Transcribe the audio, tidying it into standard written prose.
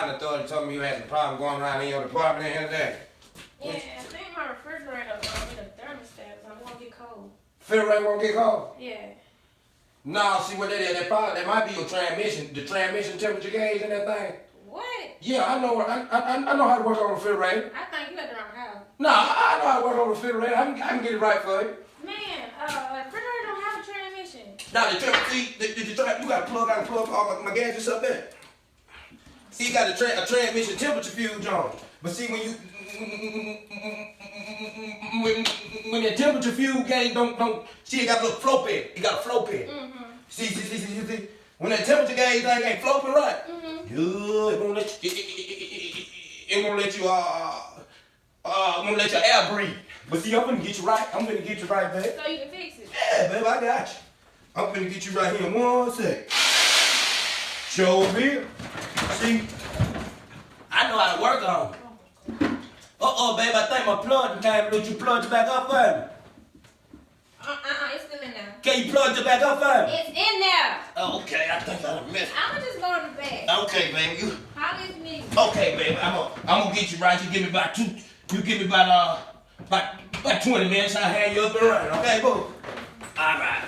fire authority told me you had some problem going around in your department the other day. Yeah, I think my refrigerator with a thermostat, so I'm gonna get cold. Refrigerator won't get cold? Yeah. No, see what that is, that might be your transmission, the transmission temperature gauge and that thing. What? Yeah, I know how to work on a refrigerator. I think you at the wrong house. No, I know how to work on a refrigerator. I can get it right for you. Man, refrigerator don't have a transmission. Now the temperature, you got to plug all my gadgets up there. See, you got a transmission temperature fuse on. But see, when the temperature fuse gauge don't see, it got a little flow pit. It got a flow pit. Mm-hmm. See. When that temperature gauge thing ain't flowing right, Mm-hmm. it won't let your air breathe. But see, I'm gonna get you right. I'm gonna get you right, babe. So you can fix it. Yeah, babe, I got you. I'm gonna get you right here in 1 sec. Show me. See, I know how to work on it. Babe, I think my plug came. Would you plug it back up for me? It's still in there. Can you plug it back up for me? It's in there. Oh, okay, I think I done missed it. I'ma just go in the bed. Okay, baby. How is me? Okay, baby. I'm gonna get you right. You give me about 20 minutes. I'll hand you up and running. Okay, boo. All right.